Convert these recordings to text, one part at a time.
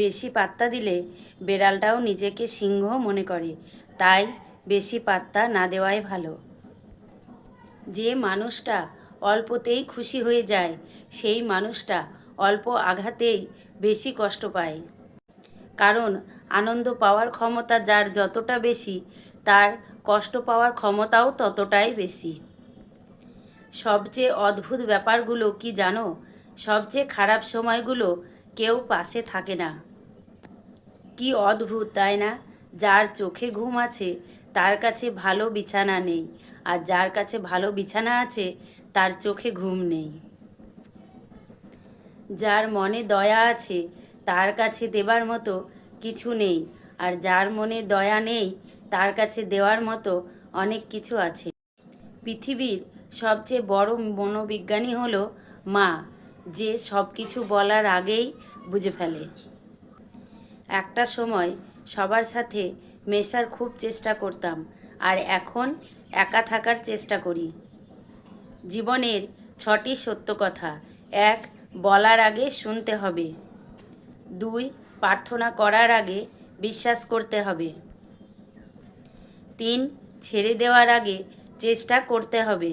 বেশি পাত্তা দিলে বেড়ালটাও নিজেকে সিংহ মনে করে, তাই বেশি পাত্তা না দেওয়াই ভালো। যে মানুষটা অল্পতেই খুশি হয়ে যায় সেই মানুষটা অল্প আঘাতেই বেশি কষ্ট পায়। কারণ আনন্দ পাওয়ার ক্ষমতা যার যতটা বেশি, তার কষ্ট পাওয়ার ক্ষমতাও ততটাই বেশি। সবচেয়ে অদ্ভুত ব্যাপারগুলো কি জানো? সবচেয়ে খারাপ সময়গুলো কেউ পাশে থাকে না। কি অদ্ভুত, তাই না? যার চোখে ঘুম আছে তার কাছে ভালো বিছানা নেই, আর যার কাছে ভালো বিছানা আছে তার চোখে ঘুম নেই। যার মনে দয়া আছে তার কাছে দেবার মতো কিছু নেই, আর যার মনে দয়া নেই তার কাছে দেওয়ার মতো অনেক কিছু আছে। পৃথিবীর সবচেয়ে বড় মনোবিজ্ঞানী হলো মা, যে সব কিছু বলার আগেই বুঝে ফেলে। একটা সময় সবার সাথে মেশার খুব চেষ্টা করতাম, আর এখন একা থাকার চেষ্টা করি। জীবনের 6টি সত্য কথা: 1. বলার আগে শুনতে হবে। 2. প্রার্থনা করার আগে বিশ্বাস করতে হবে। 3. ছেড়ে দেওয়ার আগে চেষ্টা করতে হবে।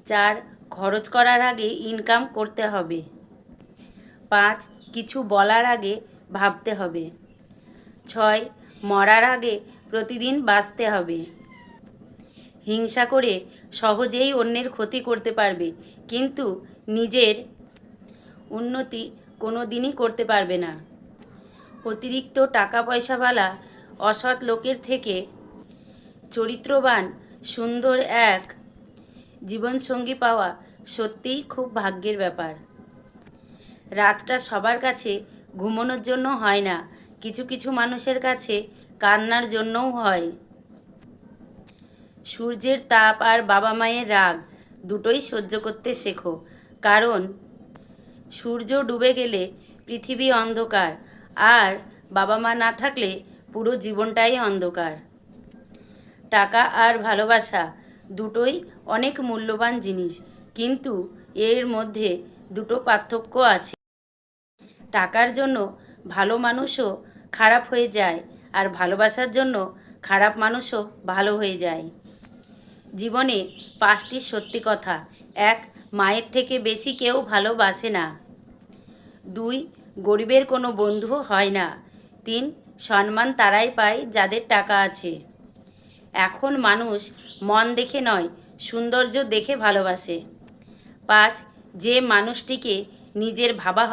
4. খরচ করার আগে ইনকাম করতে হবে। 5. কিছু বলার আগে ভাবতে হবে। 6. মরার আগে প্রতিদিন বাঁচতে হবে। হিংসা করে সহজেই অন্যের ক্ষতি করতে পারবে, কিন্তু নিজের উন্নতি কোনো দিনই করতে পারবে না। অতিরিক্ত টাকা পয়সাওয়ালা অসৎ লোকের থেকে চরিত্রবান সুন্দর এক জীবনসঙ্গী পাওয়া সত্যিই খুব ভাগ্যের ব্যাপার। রাতটা সবার কাছে ঘুমানোর জন্য হয় না, কিছু কিছু মানুষের কাছে কান্নার জন্যও হয়। সূর্যের তাপ আর বাবা মায়ের রাগ দুটোই সহ্য করতে শেখো, কারণ সূর্য ডুবে গেলে পৃথিবী অন্ধকার, আর বাবা মা না থাকলে পুরো জীবনটাই অন্ধকার। টাকা আর ভালোবাসা দুটোই অনেক মূল্যবান জিনিস, কিন্তু এর মধ্যে দুটো পার্থক্য আছে। টাকার জন্য ভালো মানুষও খারাপ হয়ে যায়, আর ভালোবাসার জন্য খারাপ মানুষও ভালো হয়ে যায়। জীবনে 5টি সত্যি কথা: 1. মায়ের থেকে বেশি কেউ ভালোবাসে না। 2. গরিবের কোনো বন্ধু হয় না। 3. সম্মান তারাই পায় যাদের টাকা আছে। এখন মানুষ মন দেখে নয়, সৌন্দর্য দেখে ভালোবাসে। 5. যে মানুষটিকে নিজের ভাবা